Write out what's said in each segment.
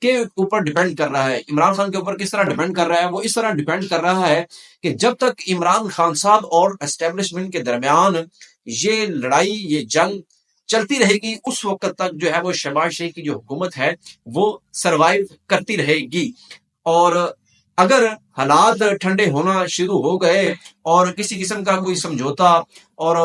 کے اوپر ڈیپینڈ کر رہا ہے. عمران خان کے اوپر کس طرح ڈیپینڈ کر رہا ہے؟ وہ اس طرح ڈیپینڈ کر رہا ہے کہ جب تک عمران خان صاحب اور اسٹیبلشمنٹ کے درمیان یہ لڑائی، یہ جنگ چلتی رہے گی، اس وقت تک جو ہے وہ شہباز شریف کی جو حکومت ہے وہ سروائیو کرتی رہے گی. اور اگر حالات ٹھنڈے ہونا شروع ہو گئے اور کسی قسم کا کوئی سمجھوتا اور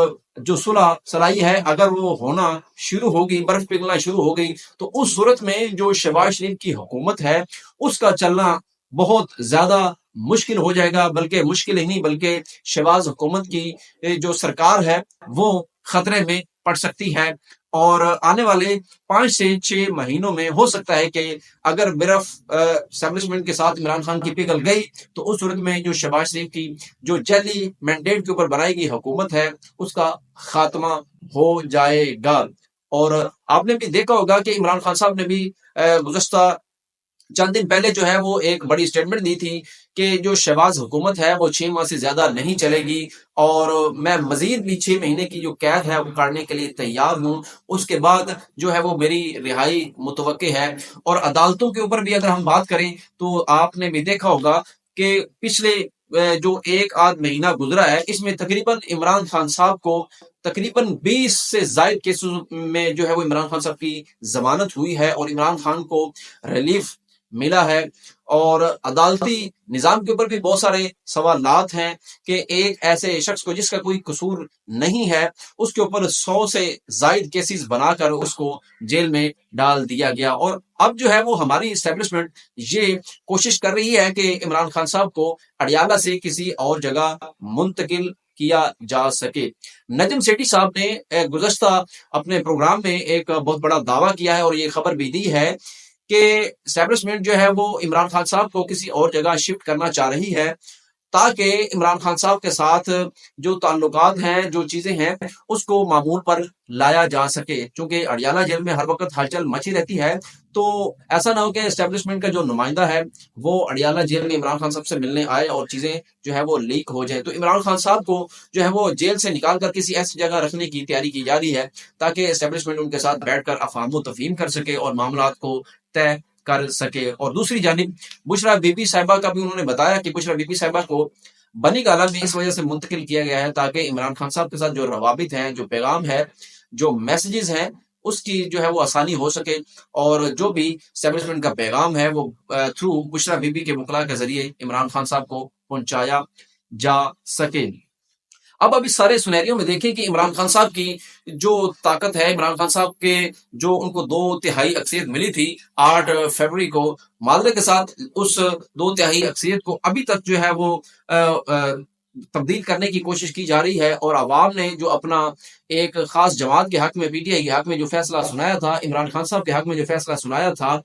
جو صلح صلاحی ہے اگر وہ ہونا شروع ہوگی، برف پگھلنا شروع ہو گئی، تو اس صورت میں جو شہباز شریف کی حکومت ہے اس کا چلنا بہت زیادہ مشکل ہو جائے گا. بلکہ مشکل ہی نہیں، بلکہ شہباز حکومت کی جو سرکار ہے وہ خطرے میں پڑ سکتی ہے. اور آنے والے 5 سے 6 مہینوں میں ہو سکتا ہے کہ اگر برف اسٹیبلشمنٹ کے ساتھ عمران خان کی پگھل گئی تو اس صورت میں جو شہباز شریف کی جو جعلی مینڈیٹ کے اوپر بنائی گئی حکومت ہے اس کا خاتمہ ہو جائے گا. اور آپ نے بھی دیکھا ہوگا کہ عمران خان صاحب نے بھی گزشتہ چند دن پہلے جو ہے وہ ایک بڑی اسٹیٹمنٹ دی تھی کہ جو شہباز حکومت ہے وہ 6 ماہ سے زیادہ نہیں چلے گی اور میں مزید بھی 6 مہینے کی جو قید ہے وہ کاٹنے کے لیے تیار ہوں. اس کے بعد جو ہے وہ میری رہائی متوقع ہے. اور عدالتوں کے اوپر بھی اگر ہم بات کریں تو آپ نے بھی دیکھا ہوگا کہ پچھلے جو ایک آدھ مہینہ گزرا ہے اس میں تقریباً عمران خان صاحب کو تقریباً 20 سے زائد کیسز میں جو ہے وہ عمران خان صاحب کی ضمانت ہوئی ہے اور عمران خان کو ریلیف ملا ہے. اور عدالتی نظام کے اوپر بھی بہت سارے سوالات ہیں کہ ایک ایسے شخص کو جس کا کوئی قصور نہیں ہے اس کے اوپر 100 سے زائد کیسز بنا کر اس کو جیل میں ڈال دیا گیا. اور اب جو ہے وہ ہماری اسٹیبلشمنٹ یہ کوشش کر رہی ہے کہ عمران خان صاحب کو اڈیالہ سے کسی اور جگہ منتقل کیا جا سکے. نجم سیٹھی صاحب نے گزشتہ اپنے پروگرام میں ایک بہت بڑا دعویٰ کیا ہے اور یہ خبر بھی دی ہے کہ اسٹیبلشمنٹ جو ہے وہ عمران خان صاحب کو کسی اور جگہ شفٹ کرنا چاہ رہی ہے تاکہ عمران خان صاحب کے ساتھ جو تعلقات ہیں، جو چیزیں ہیں، اس کو معمول پر لایا جا سکے. چونکہ اڈیالہ جیل میں ہر وقت ہلچل مچی رہتی ہے تو ایسا نہ ہو کہ اسٹیبلشمنٹ کا جو نمائندہ ہے وہ اڈیالہ جیل میں عمران خان صاحب سے ملنے آئے اور چیزیں جو ہے وہ لیک ہو جائے. تو عمران خان صاحب کو جو ہے وہ جیل سے نکال کر کسی ایسی جگہ رکھنے کی تیاری کی جا رہی ہے تاکہ اسٹیبلشمنٹ ان کے ساتھ بیٹھ کر افہام و تفہیم کر سکے اور معاملات کو طے کر سکے. اور دوسری جانب بشرا بی بی صاحبہ کا بھی انہوں نے بتایا کہ بشرا بی بی صاحبہ کو بنی گالہ میں اس وجہ سے منتقل کیا گیا ہے تاکہ عمران خان صاحب کے ساتھ جو روابط ہیں، جو پیغام ہے، جو میسیجز ہیں، اس کی جو ہے وہ آسانی ہو سکے اور جو بھی اسٹیبلشمنٹ کا پیغام ہے وہ تھرو بشرا بی بی کے وکلاء کے ذریعے عمران خان صاحب کو پہنچایا جا سکے. اب اس سارے سنیریوں میں دیکھیں کہ عمران خان صاحب کی جو طاقت ہے، عمران خان صاحب کے جو ان کو 2/3 اکثریت ملی تھی 8 فروری کو، معذرے کے ساتھ اس 2/3 اکثریت کو ابھی تک جو ہے وہ تبدیل کرنے کی کوشش کی جا رہی ہے. اور عوام نے جو اپنا ایک خاص جماعت کے حق میں، پی ٹی آئی کے حق میں جو فیصلہ سنایا تھا، عمران خان صاحب کے حق میں جو فیصلہ سنایا تھا،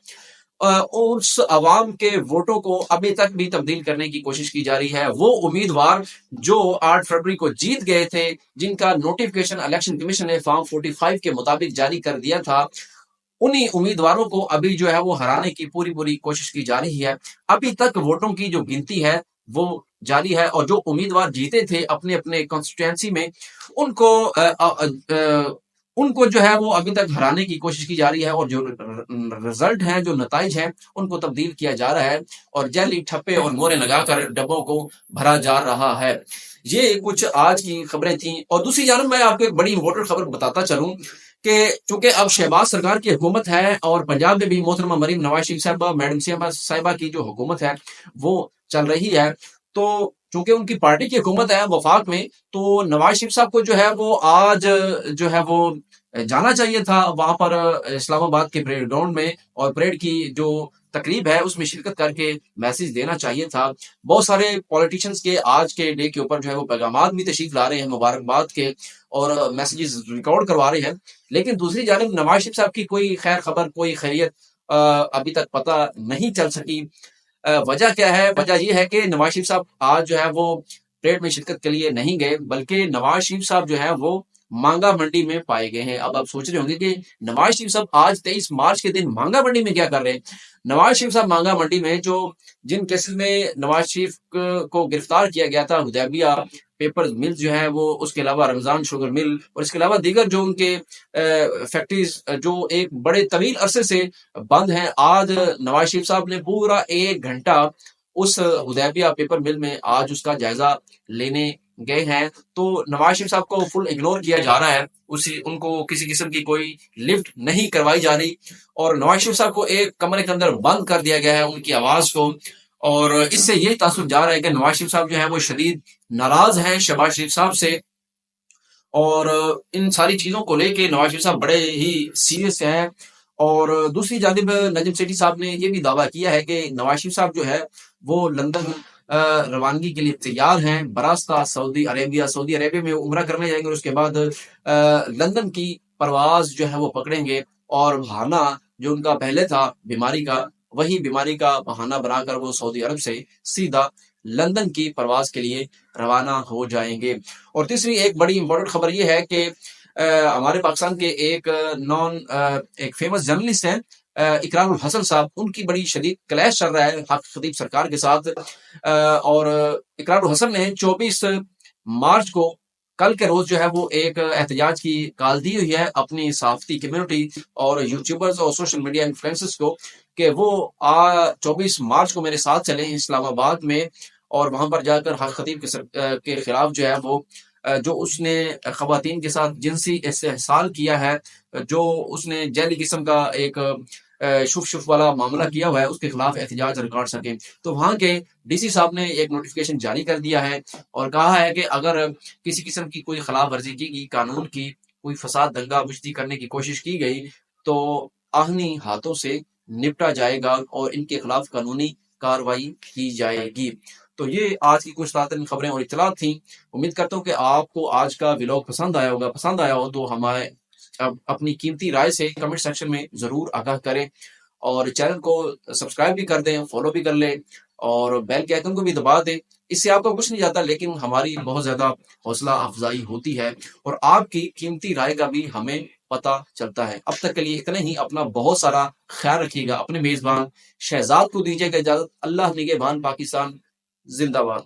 اس عوام کے ووٹوں کو ابھی تک بھی تبدیل کرنے کی کوشش کی جا رہی ہے. وہ امیدوار جو 8 فروری کو جیت گئے تھے، جن کا نوٹیفکیشن الیکشن کمیشن نے فارم 45 کے مطابق جاری کر دیا تھا، انہی امیدواروں کو ابھی جو ہے وہ ہرانے کی پوری کوشش کی جا رہی ہے. ابھی تک ووٹوں کی جو گنتی ہے وہ جاری ہے اور جو امیدوار جیتے تھے اپنے اپنے کانسٹیٹوئنسی میں ان کو جو ہے وہ ابھی تک ہرانے کی کوشش کی جا رہی ہے اور جو رزلٹ ہیں، جو نتائج ہیں، ان کو تبدیل کیا جا رہا ہے اور جعلی ٹھپے اور مورے لگا کر ڈبوں کو بھرا جا رہا ہے. یہ کچھ آج کی خبریں تھیں. اور دوسری جانب میں آپ کو ایک بڑی امپورٹنٹ خبر بتاتا چلوں کہ چونکہ اب شہباز سرکار کی حکومت ہے اور پنجاب میں بھی محترمہ مریم نواز شریف صاحبہ، میڈم صاحبہ کی جو حکومت ہے وہ چل رہی ہے، تو چونکہ ان کی پارٹی کی حکومت ہے وفاق میں، تو نواز شریف صاحب کو جو ہے وہ آج جو ہے وہ جانا چاہیے تھا وہاں پر اسلام آباد کے پریڈ گراؤنڈ میں اور پریڈ کی جو تقریب ہے اس میں شرکت کر کے میسج دینا چاہیے تھا. بہت سارے پولیٹیشنز کے آج کے ڈے کے اوپر جو ہے وہ پیغامات بھی تشریف لا رہے ہیں مبارکباد کے اور میسیجز ریکارڈ کروا رہے ہیں، لیکن دوسری جانب نواز شریف صاحب کی کوئی خیر خبر، کوئی خیریت ابھی تک پتہ نہیں چل سکی. وجہ کیا ہے؟ وجہ یہ ہے کہ نواز شریف صاحب آج جو ہے وہ پریڈ میں شرکت کے لیے نہیں گئے، بلکہ نواز شریف صاحب جو ہے وہ مانگا منڈی میں پائے گئے ہیں. اب آپ سوچ رہے ہوں گے کہ نواز شریف صاحب آج 23 مارچ کے دن مانگا منڈی میں کیا کر رہے ہیں؟ نواز شریف صاحب مانگا منڈی میں جن کیسز میں نواز شریف کو گرفتار کیا گیا تھا حدیبیہ پیپر مل جو ہے وہ، اس کے علاوہ رمضان شوگر مل اور اس کے علاوہ دیگر جو ان کے فیکٹریز جو ایک بڑے طویل عرصے سے بند ہیں، آج نواز شریف صاحب نے پورا 1 گھنٹہ اس حدیبیہ پیپر مل میں آج اس کا جائزہ لینے گئے ہیں۔ تو نواز شریف صاحب کو فل اگنور کیا جا رہا ہے، ان کو کسی قسم کی کوئی لفٹ نہیں کروائی جا رہی، اور نواز شریف صاحب کو ایک کمرے کے اندر بند کر دیا گیا ہے ان کی آواز کو، اور اس سے یہی تاثر جا رہا ہے کہ نواز شریف صاحب جو ہے وہ شدید ناراض ہیں شہباز شریف صاحب سے، اور ان ساری چیزوں کو لے کے نواز شریف صاحب بڑے ہی سیریس ہیں۔ اور دوسری جانب نجم سیٹھی صاحب نے یہ بھی دعویٰ کیا ہے کہ نواز شریف صاحب جو ہے وہ لندن روانگی کے لیے تیار ہیں براستہ سعودی عربیہ میں عمرہ کرنے جائیں گے، اور اس کے بعد لندن کی پرواز جو ہے وہ پکڑیں گے، اور بہانہ جو ان کا پہلے تھا بیماری کا، وہی بیماری کا بہانہ بنا کر وہ سعودی عرب سے سیدھا لندن کی پرواز کے لیے روانہ ہو جائیں گے۔ اور تیسری ایک بڑی امپورٹنٹ خبر یہ ہے کہ ہمارے پاکستان کے ایک فیمس جرنلسٹ ہیں اقرار الحسن صاحب، ان کی بڑی شدید کلیش چل رہا ہے حق خطیب سرکار کے ساتھ، اور اقرار الحسن نے 24 مارچ کو کل کے روز جو ہے وہ ایک احتجاج کی کال دی ہوئی ہے اپنی صحافتی کمیونٹی اور یوٹیوبرز اور سوشل میڈیا انفلوئنسرز کو، کہ وہ 24 مارچ کو میرے ساتھ چلیں اسلام آباد میں، اور وہاں پر جا کر حق خطیب کے خلاف جو ہے وہ جو اس نے خواتین کے ساتھ جنسی استحصال کیا ہے، جو اس نے جیلی قسم کا ایک شف والا معاملہ کیا ہوا ہے، اس کے خلاف احتجاج ریکارڈ سکیں۔ تو وہاں کے ڈی سی صاحب نے ایک نوٹیفیکیشن جاری کر دیا ہے اور کہا ہے کہ اگر کسی قسم کی کوئی خلاف ورزی کی گئی، قانون کی کوئی فساد دنگا مشتی کرنے کی کوشش کی گئی، تو آہنی ہاتھوں سے نپٹا جائے گا اور ان کے خلاف قانونی کارروائی کی جائے گی۔ تو یہ آج کی کچھ تازہ خبریں اور اطلاعات تھیں۔ امید کرتا ہوں کہ آپ کو آج کا ولاگ پسند آیا ہوگا۔ پسند آیا ہو تو ہمارے اپنی قیمتی رائے سے کمنٹ سیکشن میں ضرور آگاہ کریں، اور چینل کو سبسکرائب بھی کر دیں، فالو بھی کر لیں، اور بیل کے آئیکن کو بھی دبا دیں۔ اس سے آپ کو کچھ نہیں جاتا، لیکن ہماری بہت زیادہ حوصلہ افزائی ہوتی ہے، اور آپ کی قیمتی رائے کا بھی ہمیں پتہ چلتا ہے۔ اب تک کے لیے اتنا ہی، اپنا بہت سارا خیال رکھیے گا۔ اپنے میزبان شہزاد کو دیجیے گا اجازت۔ اللہ نگہبان پاکستان زندہ باد۔